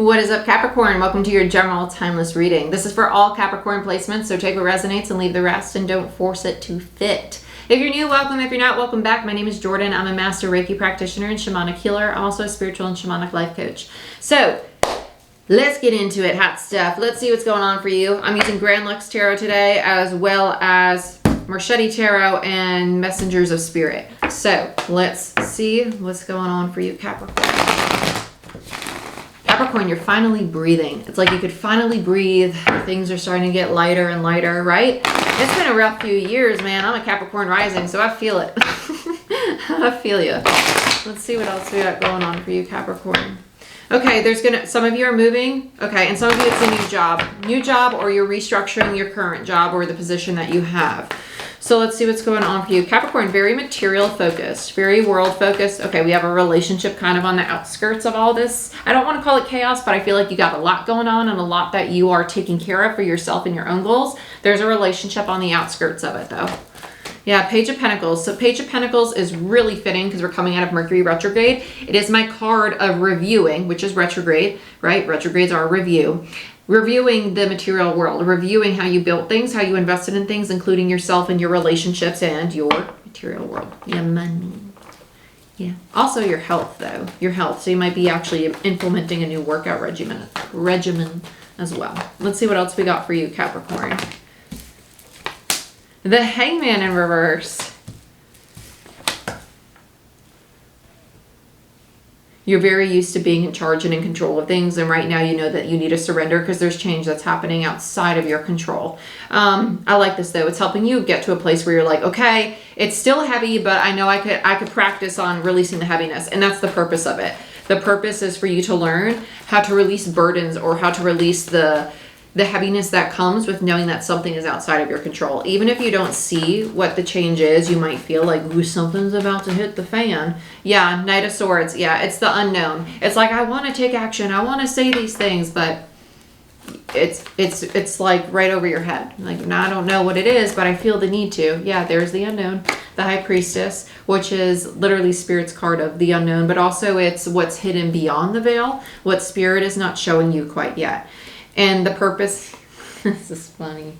What is up, Capricorn? Welcome to your general timeless reading. This is for all Capricorn placements, so take what resonates and leave the rest, and don't force it to fit. If you're new, welcome. If you're not, welcome back. My name is Jordyn. I'm a master Reiki practitioner and shamanic healer. I'm also a spiritual and shamanic life coach. So let's get into it, hot stuff. Let's see what's going on for you. I'm using Grand Lux Tarot today, as well as Marchetti Tarot and Messengers of Spirit. So let's see what's going on for you, Capricorn. Capricorn, you're finally breathing. It's like you could finally breathe. Things are starting to get lighter and lighter, right? It's been a rough few years, man. I'm a Capricorn rising, so I feel it. I feel you. Let's see what else we got going on for you, Capricorn. Okay, some of you are moving. Okay, and some of you it's a new job. New job, or you're restructuring your current job or the position that you have. So let's see what's going on for you. Capricorn, very material focused, very world focused. Okay, we have a relationship kind of on the outskirts of all this. I don't want to call it chaos, but I feel like you got a lot going on and a lot that you are taking care of for yourself and your own goals. There's a relationship on the outskirts of it though. Yeah, Page of Pentacles. So Page of Pentacles is really fitting because we're coming out of Mercury retrograde. It is my card of reviewing, which is retrograde, right? Retrogrades are a review. Reviewing the material world, reviewing how you built things, how you invested in things, including yourself and your relationships and your material world. Your money. Yeah. Also your health though. Your health. So you might be actually implementing a new workout regimen as well. Let's see what else we got for you, Capricorn. The Hangman in reverse. You're very used to being in charge and in control of things, and right now you know that you need to surrender because there's change that's happening outside of your control. I like this though. It's helping you get to a place where you're like, okay, it's still heavy, but I know I could practice on releasing the heaviness, and that's the purpose of it. The purpose is for you to learn how to release burdens, or how to release the heaviness that comes with knowing that something is outside of your control. Even if you don't see what the change is, you might feel like, ooh, something's about to hit the fan. Yeah, Knight of Swords. Yeah, it's the unknown. It's like, I want to take action. I want to say these things, but it's like right over your head. Like, now I don't know what it is, but I feel the need to. Yeah, there's the unknown. The High Priestess, which is literally Spirit's card of the unknown, but also it's what's hidden beyond the veil, what Spirit is not showing you quite yet. And the purpose, this is funny.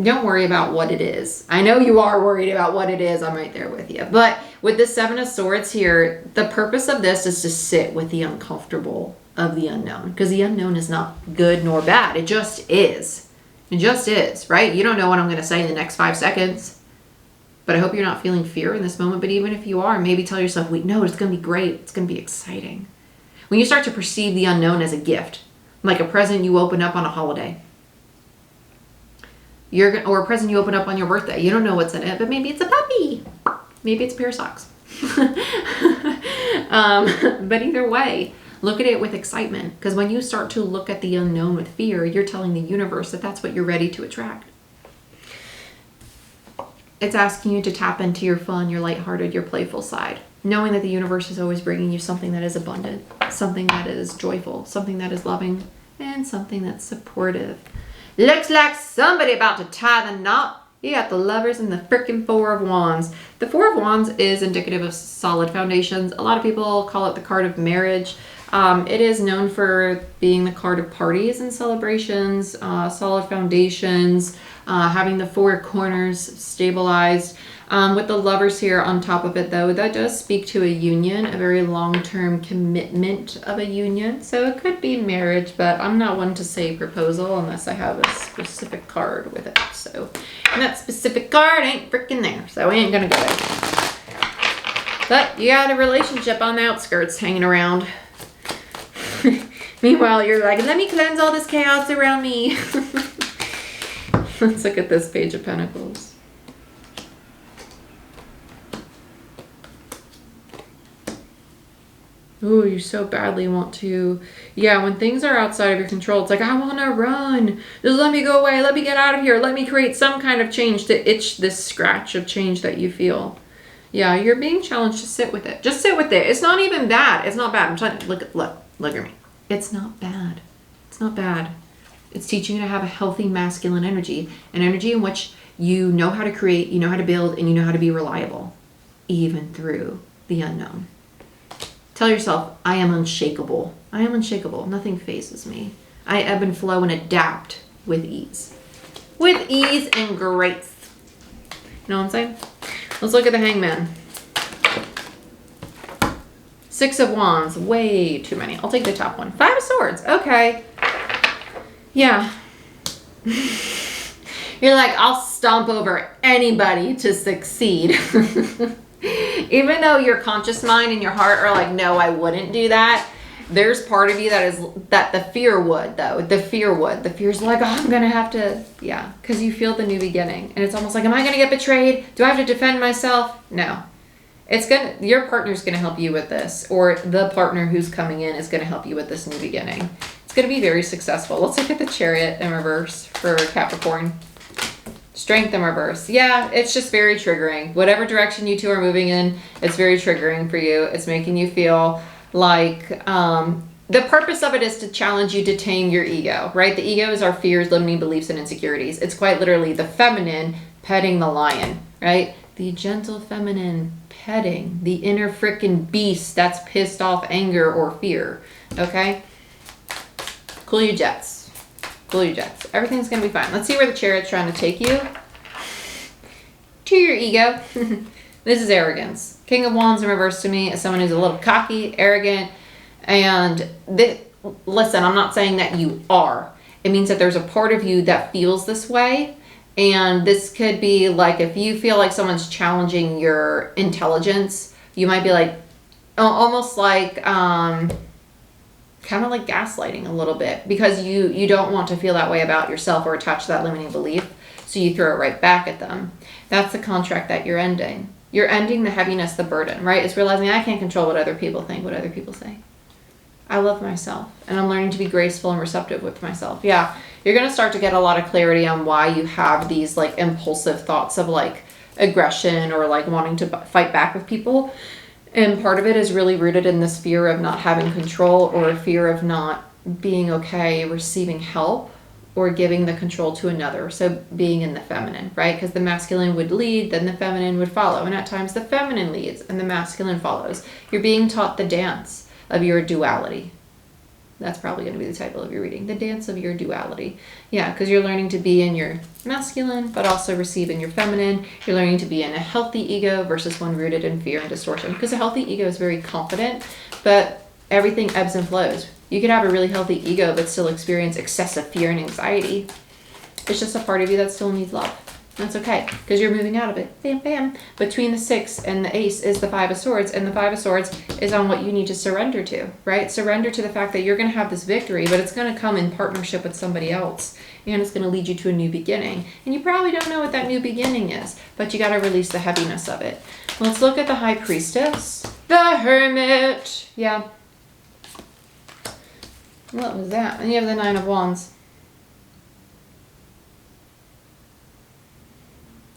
Don't worry about what it is. I know you are worried about what it is. I'm right there with you. But with the Seven of Swords here, the purpose of this is to sit with the uncomfortable of the unknown. Because the unknown is not good nor bad. It just is. It just is, right? You don't know what I'm going to say in the next 5 seconds. But I hope you're not feeling fear in this moment. But even if you are, maybe tell yourself, wait, no, it's going to be great. It's going to be exciting. When you start to perceive the unknown as a gift, like a present you open up on a holiday. Or a present you open up on your birthday. You don't know what's in it, but maybe it's a puppy. Maybe it's a pair of socks. But either way, look at it with excitement. Because when you start to look at the unknown with fear, you're telling the universe that that's what you're ready to attract. It's asking you to tap into your fun, your lighthearted, your playful side. Knowing that the universe is always bringing you something that is abundant, something that is joyful, something that is loving, and something that's supportive. Looks like somebody about to tie the knot. You got the Lovers and the frickin' Four of Wands. The Four of Wands is indicative of solid foundations. A lot of people call it the card of marriage. It is known for being the card of parties and celebrations, solid foundations, having the four corners stabilized. With the Lovers here on top of it though, that does speak to a union, a very long-term commitment of a union. So it could be marriage, but I'm not one to say proposal unless I have a specific card with it. So, and that specific card ain't freaking there, so we ain't gonna go there. But you got a relationship on the outskirts hanging around. Meanwhile, you're like, let me cleanse all this chaos around me. Let's look at this Page of Pentacles. Ooh, you so badly want to. Yeah, when things are outside of your control, it's like, I want to run. Just let me go away. Let me get out of here. Let me create some kind of change to itch this scratch of change that you feel. Yeah, you're being challenged to sit with it. Just sit with it. It's not even bad. It's not bad. I'm trying to look at me. It's not bad. It's not bad. It's teaching you to have a healthy masculine energy, an energy in which you know how to create, you know how to build, and you know how to be reliable, even through the unknown. Tell yourself, I am unshakable. I am unshakable. Nothing phases me. I ebb and flow and adapt with ease. With ease and grace. You know what I'm saying? Let's look at the Hangman. 6 of Wands. Way too many. I'll take the top one. 5 of Swords. Okay. Yeah. You're like, I'll stomp over anybody to succeed. Even though your conscious mind and your heart are like, no, I wouldn't do that. There's part of you that the fear would, though. The fear's like, oh, I'm going to have to, yeah. Because you feel the new beginning. And it's almost like, am I going to get betrayed? Do I have to defend myself? No. Your partner's going to help you with this. Or the partner who's coming in is going to help you with this new beginning. It's going to be very successful. Let's look at the Chariot in reverse for Capricorn. Strength in reverse. Yeah, it's just very triggering. Whatever direction you two are moving in, it's very triggering for you. It's making you feel like the purpose of it is to challenge you to tame your ego, right? The ego is our fears, limiting beliefs, and insecurities. It's quite literally the feminine petting the lion, right? The gentle feminine petting the inner frickin' beast that's pissed off, anger, or fear, okay? Cool your jets. Cool your jets. Everything's going to be fine. Let's see where the Chariot's trying to take you. To your ego. This is arrogance. King of Wands in reverse to me is someone who's a little cocky, arrogant, and listen, I'm not saying that you are. It means that there's a part of you that feels this way, and this could be like if you feel like someone's challenging your intelligence, you might be like, almost like, kind of like gaslighting a little bit, because you don't want to feel that way about yourself or attach to that limiting belief, so you throw it right back at them. That's the contract that you're ending. You're ending the heaviness, the burden, right? It's realizing I can't control what other people think, what other people say. I love myself, and I'm learning to be graceful and receptive with myself. Yeah, you're going to start to get a lot of clarity on why you have these like impulsive thoughts of like aggression or like wanting to fight back with people. And part of it is really rooted in this fear of not having control, or a fear of not being okay receiving help or giving the control to another. So being in the feminine, right? Because the masculine would lead, then the feminine would follow. And at times the feminine leads and the masculine follows. You're being taught the dance of your duality. That's probably going to be the title of your reading. The dance of your duality. Yeah, because you're learning to be in your masculine, but also receive in your feminine. You're learning to be in a healthy ego versus one rooted in fear and distortion. Because a healthy ego is very confident, but everything ebbs and flows. You could have a really healthy ego, but still experience excessive fear and anxiety. It's just a part of you that still needs love. That's okay, because you're moving out of it. Bam, bam. Between the 6 and the Ace is the 5 of Swords, and the 5 of Swords is on what you need to surrender to, right? Surrender to the fact that you're going to have this victory, but it's going to come in partnership with somebody else, and it's going to lead you to a new beginning. And you probably don't know what that new beginning is, but you got to release the heaviness of it. Let's look at the High Priestess. The Hermit. Yeah. What was that? And you have the 9 of Wands.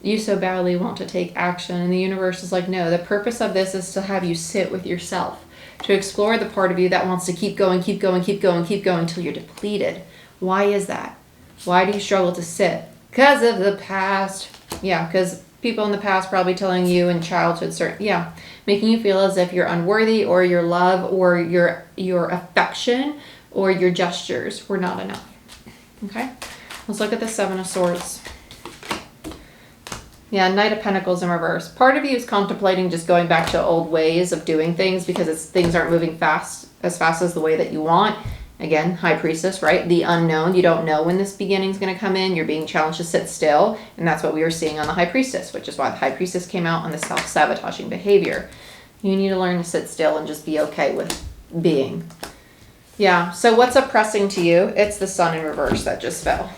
You so badly want to take action, and the universe is like, no, the purpose of this is to have you sit with yourself, to explore the part of you that wants to keep going, keep going, keep going, keep going until you're depleted. Why is that? Why do you struggle to sit? Because of the past. Yeah, because people in the past probably telling you in childhood, making you feel as if you're unworthy, or your love or your affection or your gestures were not enough. Okay, let's look at the 7 of Swords. Yeah, Knight of Pentacles in reverse. Part of you is contemplating just going back to old ways of doing things because things aren't moving fast as the way that you want. Again, High Priestess, right? The unknown. You don't know when this beginning is going to come in. You're being challenged to sit still. And that's what we were seeing on the High Priestess, which is why the High Priestess came out on the self-sabotaging behavior. You need to learn to sit still and just be okay with being. Yeah, so what's oppressing to you? It's the Sun in reverse that just fell.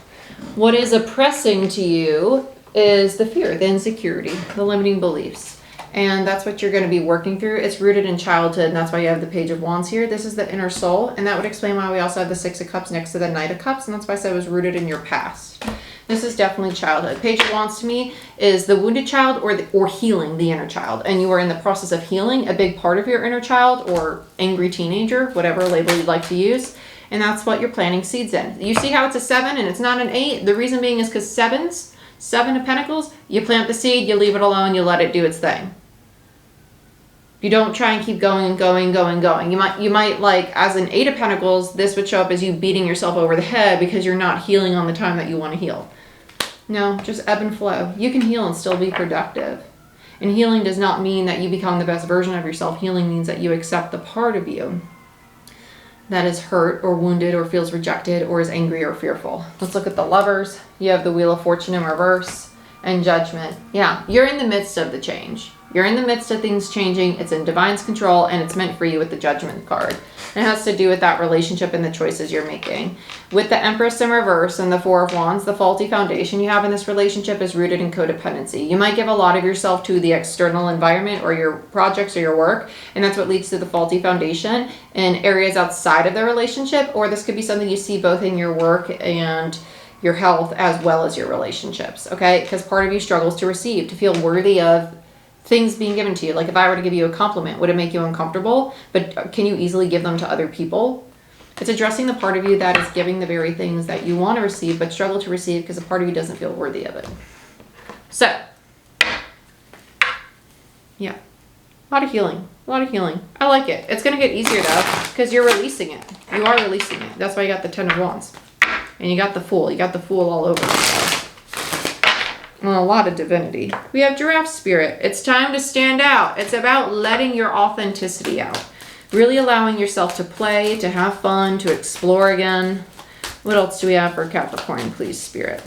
What is oppressing to you is the fear, the insecurity, the limiting beliefs. And that's what you're going to be working through. It's rooted in childhood, and that's why you have the Page of Wands here. This is the inner soul, and that would explain why we also have the 6 of Cups next to the Knight of Cups, and that's why I said it was rooted in your past. This is definitely childhood. Page of Wands to me is the wounded child or healing the inner child, and you are in the process of healing a big part of your inner child or angry teenager, whatever label you'd like to use. And that's what you're planting seeds in. You see how it's a 7 and it's not an 8? The reason being is because 7 of Pentacles, you plant the seed, you leave it alone, you let it do its thing. You don't try and keep going and going, going, going. You might like, as an 8 of Pentacles, this would show up as you beating yourself over the head because you're not healing on the time that you want to heal. No, just ebb and flow. You can heal and still be productive. And healing does not mean that you become the best version of yourself. Healing means that you accept the part of you that is hurt or wounded or feels rejected or is angry or fearful. Let's look at the Lovers. You have the Wheel of Fortune in reverse and Judgment. Yeah, you're in the midst of the change. You're in the midst of things changing. It's in Divine's control, and it's meant for you with the Judgment card. And it has to do with that relationship and the choices you're making. With the Empress in reverse and the 4 of Wands, the faulty foundation you have in this relationship is rooted in codependency. You might give a lot of yourself to the external environment or your projects or your work, and that's what leads to the faulty foundation in areas outside of the relationship, or this could be something you see both in your work and your health as well as your relationships, okay? Because part of you struggles to receive, to feel worthy of things being given to you. Like if I were to give you a compliment, would it make you uncomfortable? But can you easily give them to other people? It's addressing the part of you that is giving the very things that you want to receive but struggle to receive because a part of you doesn't feel worthy of it. So, yeah, a lot of healing, a lot of healing. I like it. It's going to get easier though because you're releasing it. You are releasing it. That's why you got the 10 of Wands. And you got the Fool. You got the Fool all over. And a lot of divinity. We have Giraffe Spirit. It's time to stand out. It's about letting your authenticity out. Really allowing yourself to play, to have fun, to explore again. What else do we have for Capricorn, please, Spirit?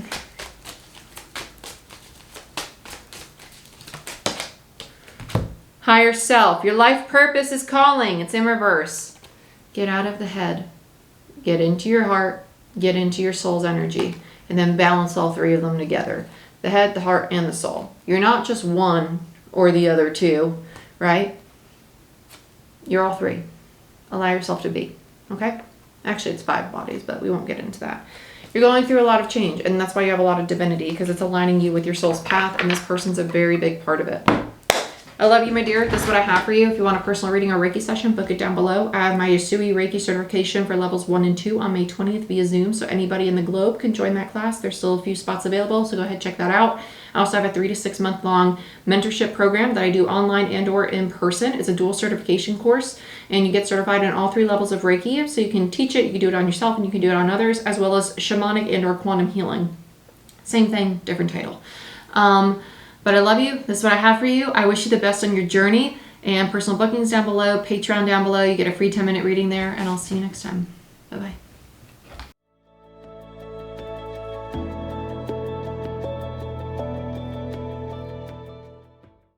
Higher self. Your life purpose is calling. It's in reverse. Get out of the head. Get into your heart. Get into your soul's energy. And then balance all 3 of them together. The head, the heart, and the soul. You're not just one or the other 2, right? You're all 3. Allow yourself to be, okay? Actually, it's 5 bodies, but we won't get into that. You're going through a lot of change, and that's why you have a lot of divinity, because it's aligning you with your soul's path, and this person's a very big part of it. I love you, my dear. This is what I have for you. If you want a personal reading or Reiki session, book it down below. I have my Yasui Reiki certification for levels 1 and 2 on May 20th via Zoom, so anybody in the globe can join that class. There's still a few spots available, so go ahead and check that out. I also have a 3 to 6 month long mentorship program that I do online and or in person. It's a dual certification course, and you get certified in all 3 levels of Reiki, so you can teach it, you can do it on yourself, and you can do it on others, as well as shamanic and or quantum healing. Same thing, different title. But I love you. This is what I have for you. I wish you the best on your journey, and personal bookings down below, Patreon down below. You get a free 10-minute reading there, and I'll see you next time. Bye-bye.